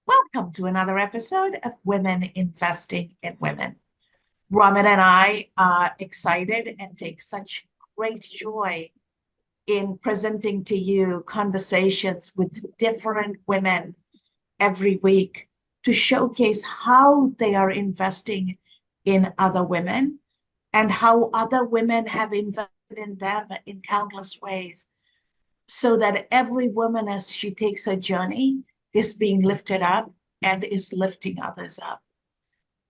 Welcome to another episode of Women Investing in Women. Raman and I are excited and take such great joy in presenting to you conversations with different women every week to showcase how they are investing in other women and how other women have invested in them in countless ways, so that every woman, as she takes her journey, is being lifted up and is lifting others up.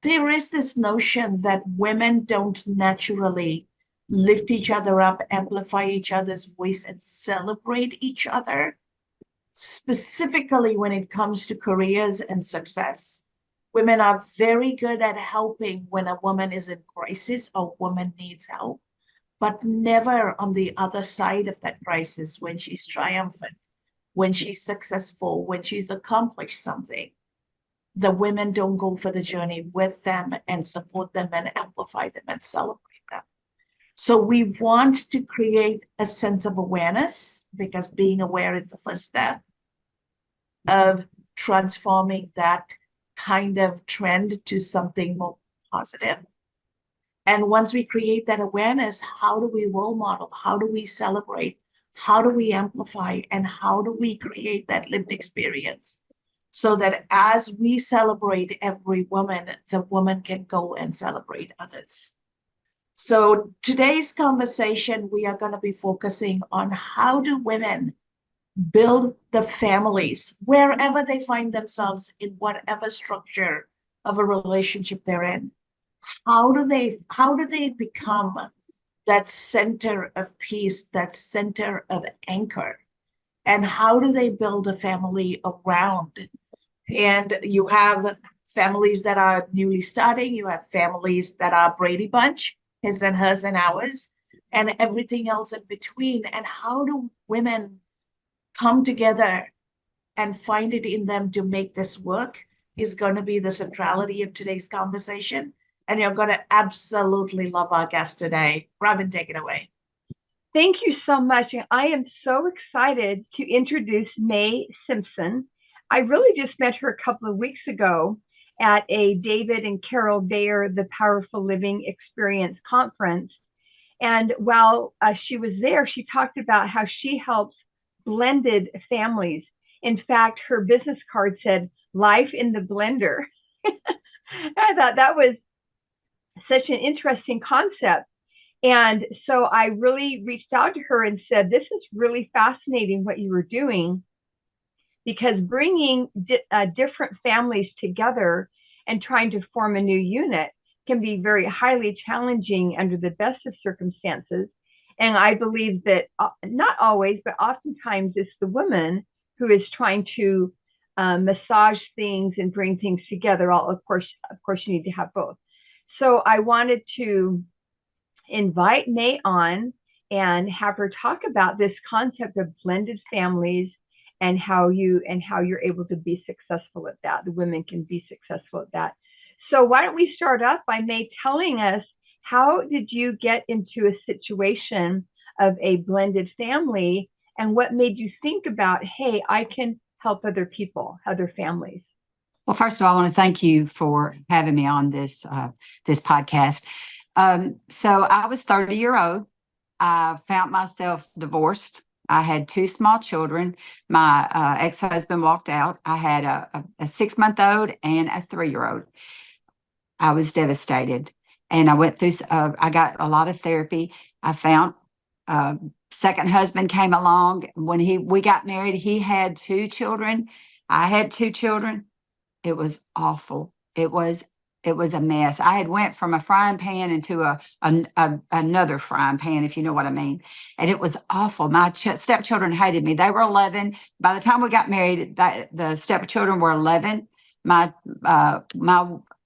There is this notion that women don't naturally lift each other up, amplify each other's voice, and celebrate each other, specifically when it comes to careers and success. Women are very good at helping when a woman is in crisis or woman needs help, but never on the other side of that crisis when she's triumphant, when she's successful, when she's accomplished something. The women don't go for the journey with them and support them and amplify them and celebrate them. So we want to create a sense of awareness, because being aware is the first step of transforming that kind of trend to something more positive. And once we create that awareness, how do we role model? How do we celebrate? How do we amplify? And how do we create that lived experience so that as we celebrate every woman, the woman can go and celebrate others? So today's conversation, we are going to be focusing on how do women build the families wherever they find themselves, in whatever structure of a relationship they're in. How do they become that center of peace, that center of anchor? And how do they build a family around? And you have families that are newly starting, you have families that are Brady Bunch, his and hers and ours, and everything else in between. And how do women come together and find it in them to make this work is going to be the centrality of today's conversation. And you're going to absolutely love our guest today. Robin, take it away. Thank you so much. I am so excited to introduce May Simpson. I really just met her a couple of weeks ago at a David and Carol Bayer, the Powerful Living Experience conference. And while she was there, she talked about how she helps blended families. In fact, her business card said, "Life in the Blender." I thought that was such an interesting concept. And so I really reached out to her and said, this is really fascinating what you were doing, because bringing different families together and trying to form a new unit can be very highly challenging under the best of circumstances. And I believe that not always, but oftentimes it's the woman who is trying to massage things and bring things together. Of course, you need to have both. So I wanted to invite May on and have her talk about this concept of blended families and how you're able to be successful at that. The women can be successful at that. So why don't we start off by May telling us, how did you get into a situation of a blended family, and what made you think about, hey, I can help other people, other families? Well, first of all, I want to thank you for having me on this podcast. So I was 30-year-old. I found myself divorced. I had 2 small children. My ex-husband walked out. I had a 6-month-old and a 3-year-old. I was devastated. And I went through, I got a lot of therapy. I found second husband came along. When we got married, he had 2 children. I had 2 children. It was awful. It was a mess. I had went from a frying pan into another frying pan, if you know what I mean. And it was awful. My stepchildren hated me. They were 11. By the time we got married, the stepchildren were 11. My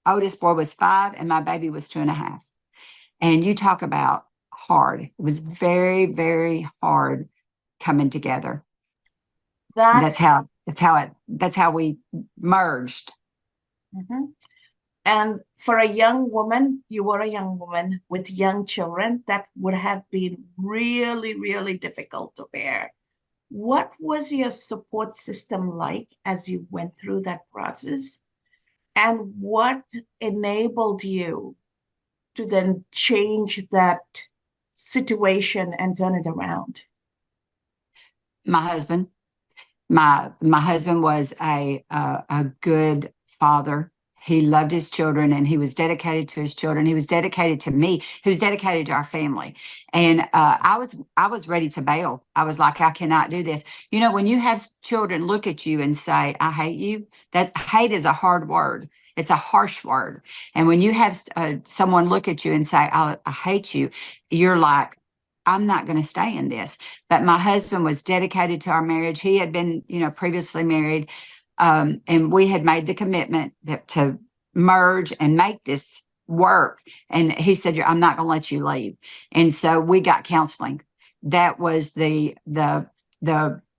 oldest boy was 5, and my baby was 2.5. And you talk about hard. It was very, very hard coming together. That's how That's how we merged. Mhm. And for a young woman, you were a young woman with young children, that would have been really, really difficult to bear. What was your support system like as you went through that process? And what enabled you to then change that situation and turn it around? My husband, my husband was a good father. He loved his children and he was dedicated to his children. He was dedicated to me. He was dedicated to our family. And I was ready to bail. I was like, I cannot do this. You know, when you have children look at you and say, I hate you, that hate is a hard word. It's a harsh word. And when you have someone look at you and say, I hate you, you're like, I'm not going to stay in this. But my husband was dedicated to our marriage. He had been, previously married. And we had made the commitment to merge and make this work. And he said, I'm not going to let you leave. And so we got counseling. That was the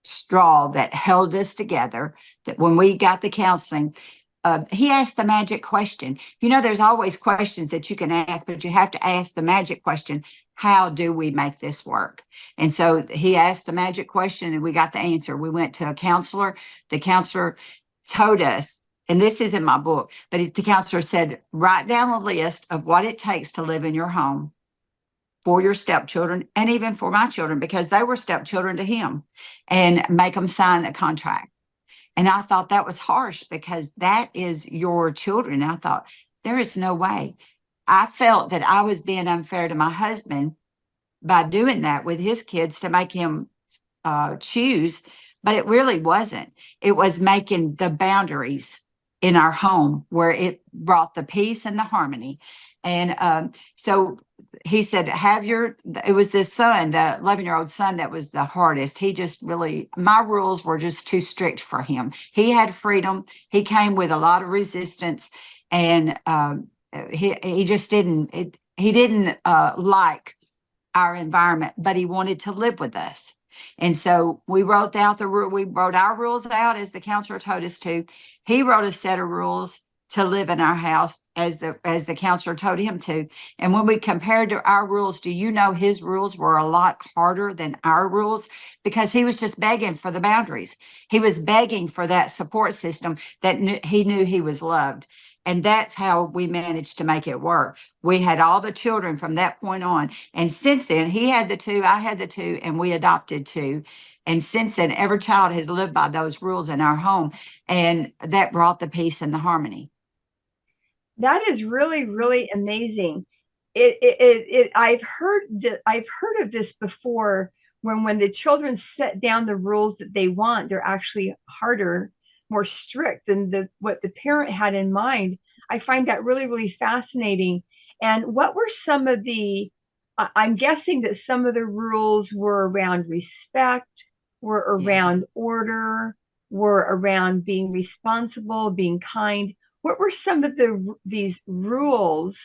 straw that held us together. That when we got the counseling, he asked the magic question. There's always questions that you can ask, but you have to ask the magic question. How do we make this work? And so he asked the magic question and we got the answer. We went to a counselor. The counselor told us, and this is in my book, but the counselor said, write down a list of what it takes to live in your home for your stepchildren and even for my children, because they were stepchildren to him, and make them sign a contract. And I thought that was harsh because that is your children. I thought, there is no way. I felt that I was being unfair to my husband by doing that with his kids to make him choose, but it really wasn't. It was making the boundaries in our home where it brought the peace and the harmony. And so he said, it was this son, the 11-year-old son, that was the hardest. He just really, my rules were just too strict for him. He had freedom. He came with a lot of resistance, and he just didn't, he didn't like our environment, but he wanted to live with us. And so we wrote our rules out as the counselor told us to. He wrote a set of rules to live in our house as the counselor told him to. And when we compared to our rules, do you know his rules were a lot harder than our rules, because he was just begging for the boundaries. He was begging for that support system that he knew he was loved. And that's how we managed to make it work. We had all the children from that point on. And since then, he had the two, I had the two, and we adopted two. And since then, every child has lived by those rules in our home. And that brought the peace and the harmony. That is really, really amazing. I've heard of this before. When the children set down the rules that they want, they're actually harder, more strict than what the parent had in mind. I find that really, really fascinating. And what were some of I'm guessing that some of the rules were around respect, were around Yes. order, were around being responsible, being kind. What were some of these rules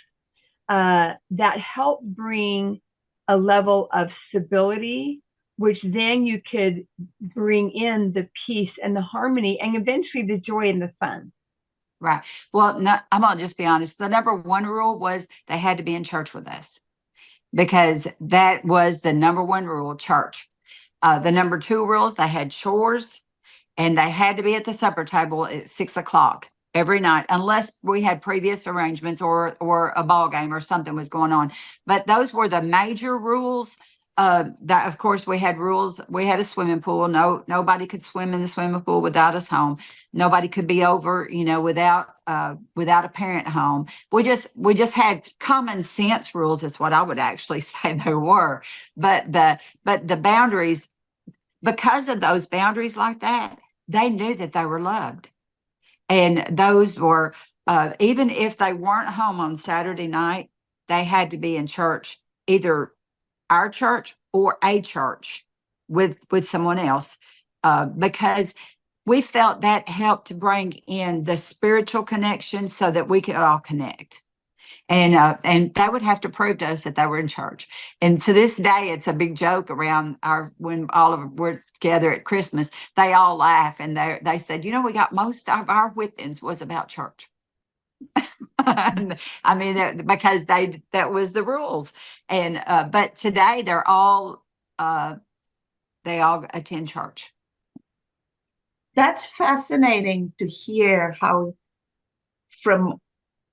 that help bring a level of stability, which then you could bring in the peace and the harmony and eventually the joy and the fun? Right. Well, no, I'm going to just be honest. The number one rule was they had to be in church with us, because that was the number one rule, church. The number two rules, they had chores, and they had to be at the supper table at 6 o'clock every night, unless we had previous arrangements or a ball game or something was going on. But those were the major rules. That, of course, we had rules. We had a swimming pool. Nobody could swim in the swimming pool without us home. Nobody could be over, without a parent home. We just had common sense rules, is what I would actually say there were. But the boundaries, because of those boundaries like that, they knew that they were loved. And those were, even if they weren't home on Saturday night, they had to be in church, either our church or a church with someone else, because we felt that helped to bring in the spiritual connection so that we could all connect. And they would have to prove to us that they were in church. And to this day, it's a big joke around when all of we're together at Christmas. They all laugh, and they said, we got most of our whippings was about church. I mean, because that was the rules. And but today they all attend church. That's fascinating to hear how from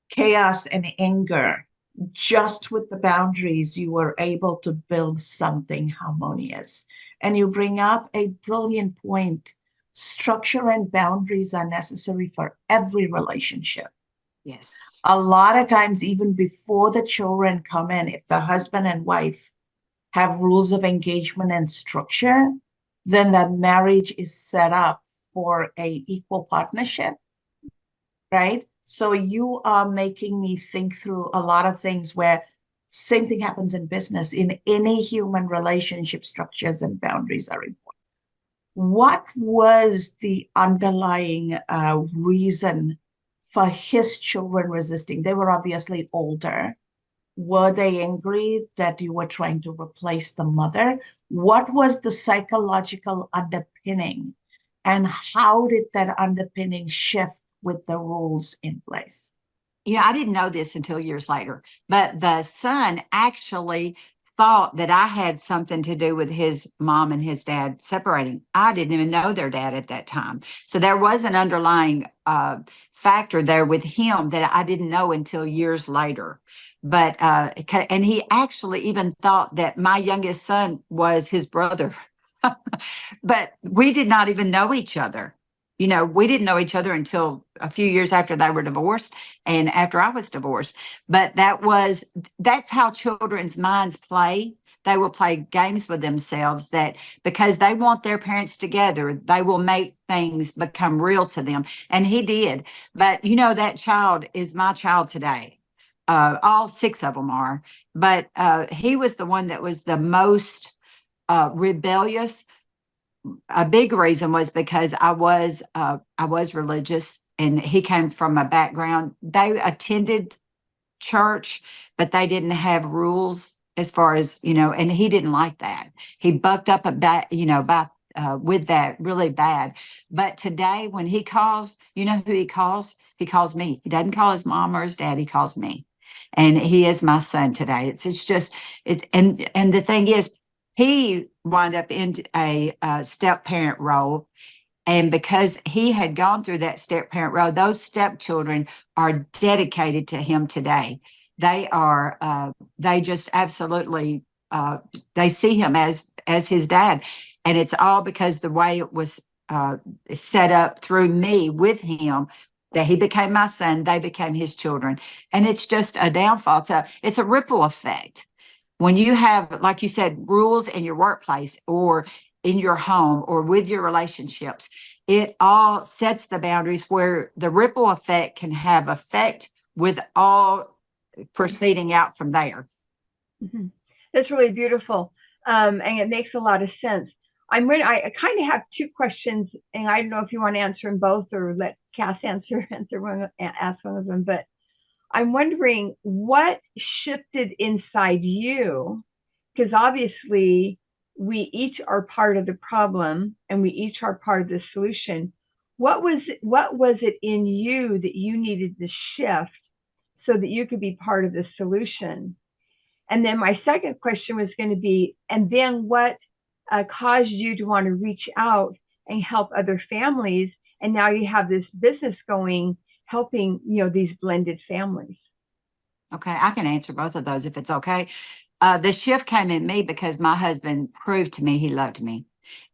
chaos and anger, just with the boundaries, you were able to build something harmonious. And you bring up a brilliant point. Structure and boundaries are necessary for every relationship. Yes. A lot of times, even before the children come in, if the husband and wife have rules of engagement and structure, then that marriage is set up for a equal partnership, right? So you are making me think through a lot of things where same thing happens in business. In any human relationship, structures and boundaries are important. What was the underlying reason for his children resisting? They were obviously older. Were they angry that you were trying to replace the mother? What was the psychological underpinning? And how did that underpinning shift with the rules in place? Yeah, I didn't know this until years later, but the son actually thought that I had something to do with his mom and his dad separating. I didn't even know their dad at that time. So there was an underlying factor there with him that I didn't know until years later. But and he actually even thought that my youngest son was his brother. But we did not even know each other. We didn't know each other until a few years after they were divorced and after I was divorced. But that's how children's minds play. They will play games with themselves that because they want their parents together, they will make things become real to them. And he did. But that child is my child today. All six of them are. But he was the one that was the most rebellious. A big reason was because I was religious, and he came from a background. They attended church, but they didn't have rules as far as and he didn't like that. He bucked up about with that really bad. But today, when he calls, who he calls? He calls me. He doesn't call his mom or his dad. He calls me, and he is my son today. It's just it. And the thing is, he wound up in a step parent role. And because he had gone through that step parent role, those stepchildren are dedicated to him today. They are, they just absolutely, they see him as his dad. And it's all because the way it was set up through me with him, that he became my son, they became his children. And it's just a downfall. It's a ripple effect. When you have, like you said, rules in your workplace or in your home or with your relationships, it all sets the boundaries where the ripple effect can have effect with all proceeding out from there. Mm-hmm. That's really beautiful. And it makes a lot of sense. I kind of have two questions, and I don't know if you want to answer them both or let Cass ask one of them, but I'm wondering what shifted inside you, because obviously we each are part of the problem and we each are part of the solution. What was it in you that you needed to shift so that you could be part of the solution? And then my second question was going to be, and then what caused you to want to reach out and help other families? And now you have this business going, helping, these blended families. Okay, I can answer both of those if it's okay. The shift came in me because my husband proved to me he loved me.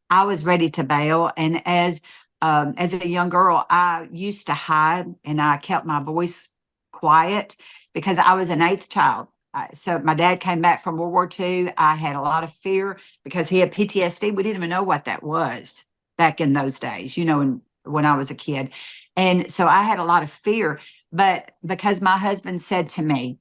I was ready to bail, and as a young girl, I used to hide and I kept my voice quiet because I was an eighth child. So my dad came back from World War II. I had a lot of fear because he had PTSD. We didn't even know what that was back in those days, when I was a kid. And so I had a lot of fear. But because my husband said to me,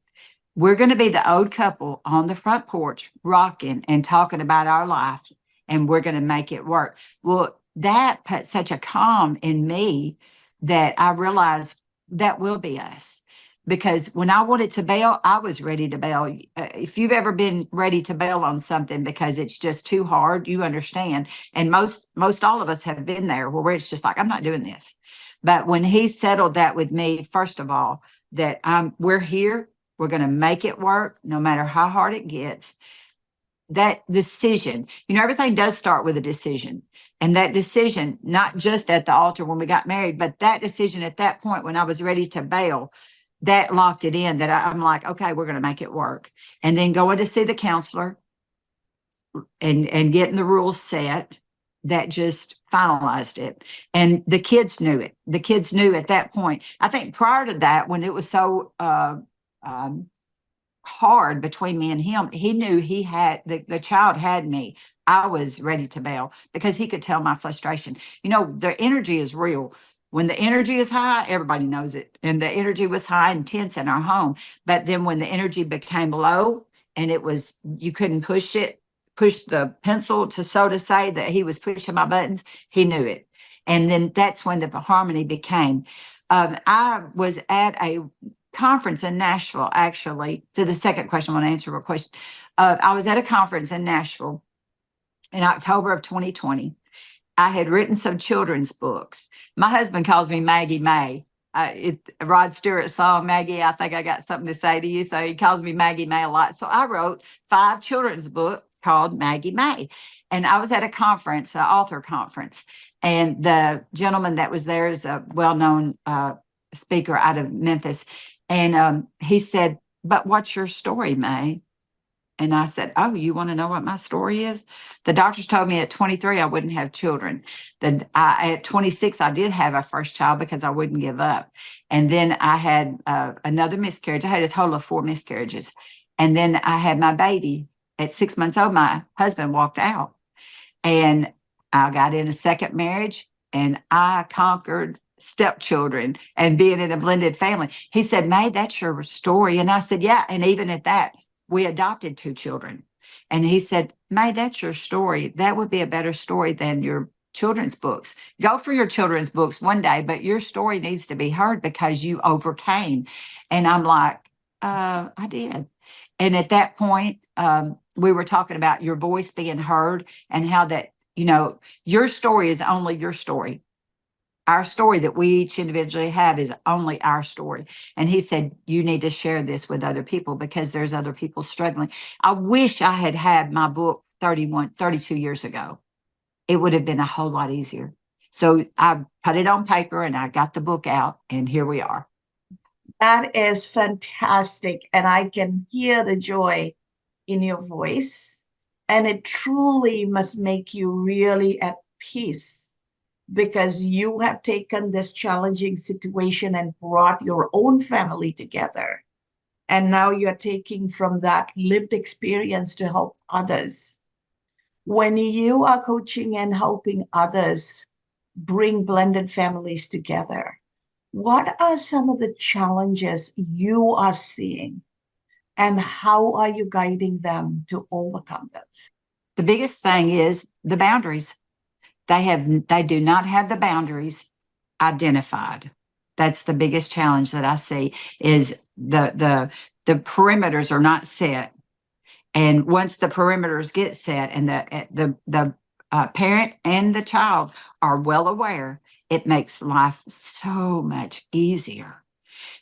we're going to be the old couple on the front porch, rocking and talking about our life, and we're going to make it work. Well, that put such a calm in me that I realized that will be us. because when I wanted to bail, I was ready to bail. If you've ever been ready to bail on something because it's just too hard, you understand. And most all of us have been there where it's just like, I'm not doing this. But when he settled that with me, first of all, that we're here, we're going to make it work no matter how hard it gets. That decision, everything does start with a decision. And that decision, not just at the altar when we got married, but that decision at that point when I was ready to bail, that locked it in, that I'm like, okay, we're going to make it work. And then going to see the counselor and getting the rules set, that just finalized it. And the kids knew it. The kids knew at that point. I think prior to that, when it was so hard between me and him, he knew he had the child had me. I was ready to bail because he could tell my frustration. The energy is real. When the energy is high, everybody knows it. And the energy was high and tense in our home. But then when the energy became low and you couldn't push the pencil to so to say that he was pushing my buttons, he knew it. And then that's when the harmony became. I was at a conference in Nashville, actually. So the second question, I want to answer a question. I was at a conference in Nashville in October of 2020. I had written some children's books. My husband calls me Maggie May. Rod Stewart's song, Maggie, I think I got something to say to you. So he calls me Maggie May a lot. So I wrote 5 children's books called Maggie May. And I was at a conference, an author conference. And the gentleman that was there is a well-known speaker out of Memphis. And he said, "But what's your story, May?" And I said, "Oh, you want to know what my story is?" The doctors told me at 23 I wouldn't have children. At 26 I did have a first child because I wouldn't give up. And then I had another miscarriage. I had a total of 4 miscarriages. And then I had my baby. At 6 months old, my husband walked out. And I got in a second marriage and I conquered stepchildren and being in a blended family. He said, "May, that's your story." And I said, "Yeah." And even at that, we adopted 2 children. And he said, "May, that's your story. That would be a better story than your children's books. Go for your children's books one day, but your story needs to be heard because you overcame." And I'm like, I did. And at that point, we were talking about your voice being heard and how that, your story is only your story. Our story that we each individually have is only our story. And he said, "You need to share this with other people because there's other people struggling." I wish I had had my book 32 years ago. It would have been a whole lot easier. So I put it on paper and I got the book out and here we are. That is fantastic. And I can hear the joy in your voice. And it truly must make you really at peace because you have taken this challenging situation and brought your own family together. And now you're taking from that lived experience to help others. When you are coaching and helping others bring blended families together, what are some of the challenges you are seeing and how are you guiding them to overcome those? The biggest thing is the boundaries. They do not have the boundaries identified. That's the biggest challenge that I see is the perimeters are not set. And once the perimeters get set and the parent and the child are well aware, it makes life so much easier.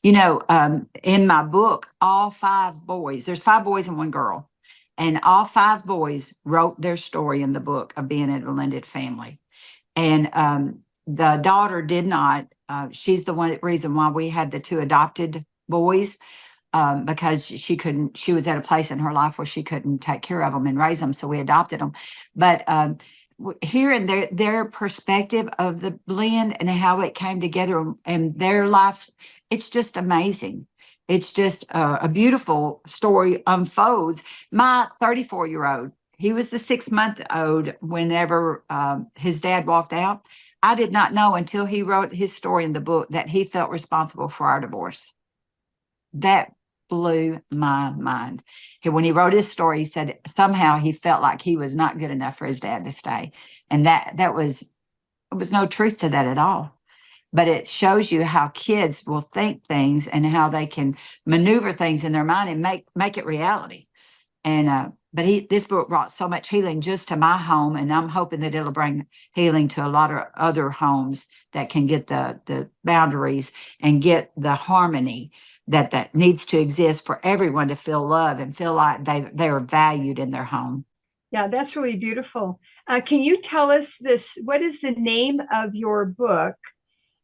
In my book, all 5 boys, there's 5 boys and 1 girl, and all 5 boys wrote their story in the book of being in a blended family. And the daughter did not. She's the reason why we had the 2 adopted boys. Because she was at a place in her life where she couldn't take care of them and raise them. So we adopted them. But hearing their perspective of the blend and how it came together and their lives, it's just amazing. It's just a beautiful story unfolds. My 34-year-old, he was the 6-month-old whenever his dad walked out. I did not know until he wrote his story in the book that he felt responsible for our divorce. That blew my mind. When he wrote his story, he said somehow he felt like he was not good enough for his dad to stay. And there was no truth to that at all. but it shows you how kids will think things and how they can maneuver things in their mind and make it reality. And but this book brought so much healing just to my home, and I'm hoping that it'll bring healing to a lot of other homes that can get the boundaries and get the harmony that needs to exist for everyone to feel love and feel like they are valued in their home. Yeah, that's really beautiful. Can you tell us this? What is the name of your book?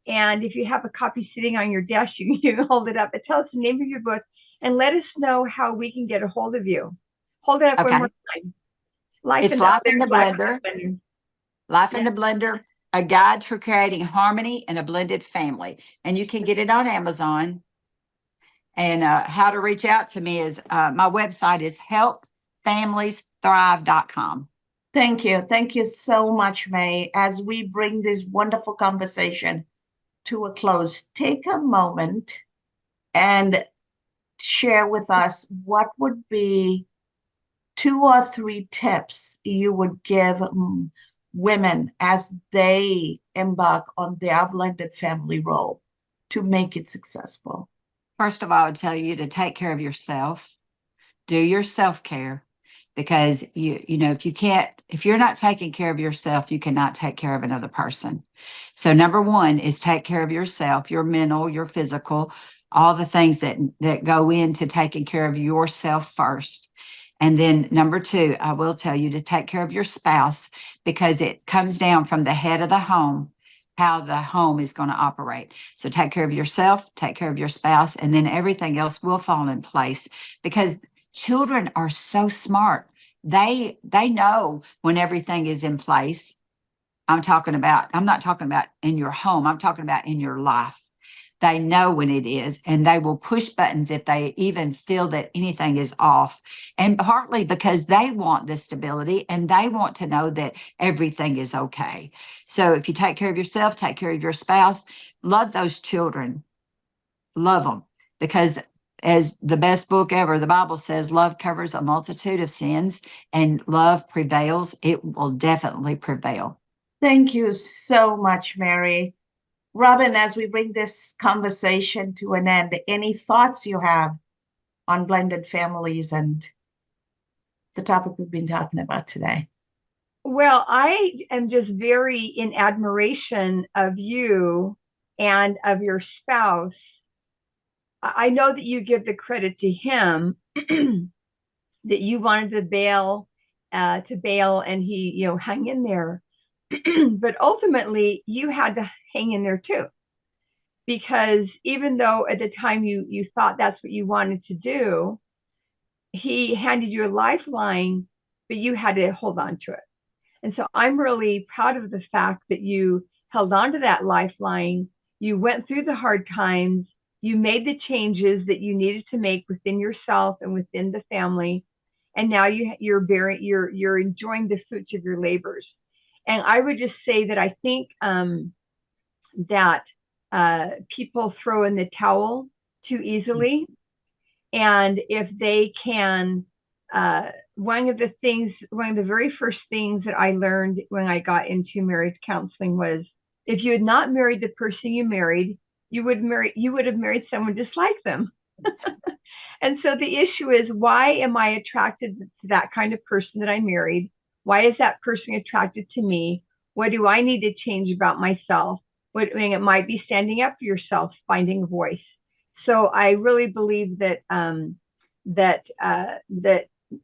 And if you have a copy sitting on your desk, you can hold it up. But tell us the name of your book and let us know how we can get a hold of you. Hold it up Okay. one more time. It's Life in the Life Blender. in Life in the Blender, a guide for creating harmony in a blended family. And you can get it on Amazon. And how to reach out to me is my website is helpfamiliesthrive.com. Thank you. Thank you so much, May. As we bring this wonderful conversation to a close, take a moment and share with us what would be 2 or 3 tips you would give women as they embark on their blended family role to make it successful. First of all, I would tell you to take care of yourself, do your self-care, because if you're not taking care of yourself, you cannot take care of another person. So number one is take care of yourself, your mental, your physical, all the things that go into taking care of yourself first. And then number two, I will tell you to take care of your spouse, because it comes down from the head of the home, how the home is going to operate. So take care of yourself, take care of your spouse, and then everything else will fall in place, because children are so smart. They know when everything is in place. I'm not talking about in your home. I'm talking about in your life. They know when it is, and they will push buttons if they even feel that anything is off. And partly because they want the stability and they want to know that everything is okay. So if you take care of yourself, take care of your spouse, love those children, love them, because as the best book ever, the Bible says, love covers a multitude of sins, and love prevails. It will definitely prevail. Thank you so much, Mary. Robin, as we bring this conversation to an end, any thoughts you have on blended families and the topic we've been talking about today? Well, I am just very in admiration of you and of your spouse. I know that you give the credit to him that you wanted to bail, and he, hung in there. But ultimately, you had to hang in there too, because even though at the time you thought that's what you wanted to do, he handed you a lifeline, but you had to hold on to it. And so I'm really proud of the fact that you held on to that lifeline. You went through the hard times. You made the changes that you needed to make within yourself and within the family. And now you're enjoying the fruits of your labors. And I would just say that I think that people throw in the towel too easily. And if they can, one of the very first things that I learned when I got into marriage counseling was, if you had not married the person you married, you would have married someone just like them. And so the issue is, why am I attracted to that kind of person that I married? Why is that person attracted to me? What do I need to change about myself? It might be standing up for yourself, finding a voice. So I really believe that that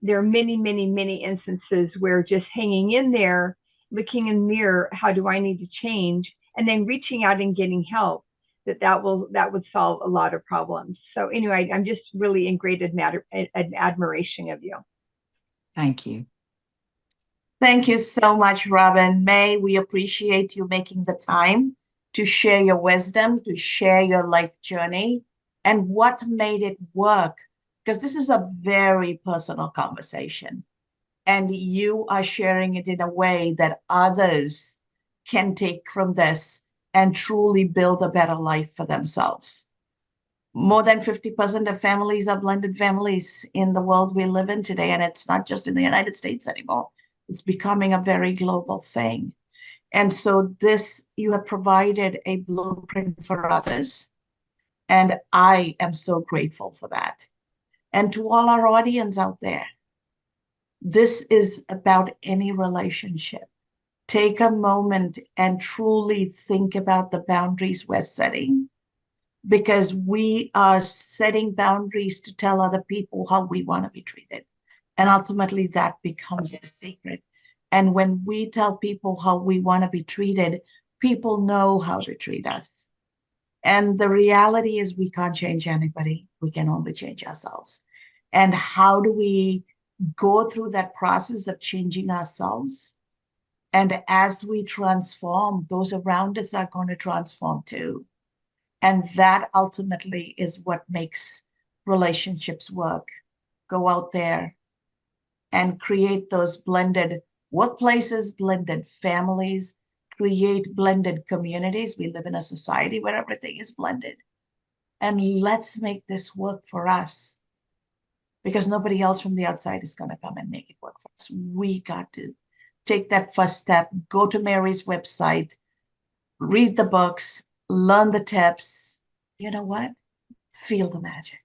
there are many, many, many instances where just hanging in there, looking in the mirror, how do I need to change, and then reaching out and getting help, that would solve a lot of problems. So anyway, I'm just really in great admiration of you. Thank you. Thank you so much, Robin. May, we appreciate you making the time to share your wisdom, to share your life journey, and what made it work. Because this is a very personal conversation, and you are sharing it in a way that others can take from this and truly build a better life for themselves. More than 50% of families are blended families in the world we live in today, and it's not just in the United States anymore. It's becoming a very global thing. And so this, you have provided a blueprint for others. And I am so grateful for that. And to all our audience out there, this is about any relationship. Take a moment and truly think about the boundaries we're setting, because we are setting boundaries to tell other people how we want to be treated. And ultimately, that becomes the secret. And when we tell people how we want to be treated, people know how to treat us. And the reality is, we can't change anybody. We can only change ourselves. And how do we go through that process of changing ourselves? And as we transform, those around us are going to transform too. And that ultimately is what makes relationships work. Go out there and create those blended workplaces, blended families, create blended communities. We live in a society where everything is blended. And let's make this work for us, because nobody else from the outside is going to come and make it work for us. We got to take that first step, go to Mary's website, read the books, learn the tips. You know what? Feel the magic.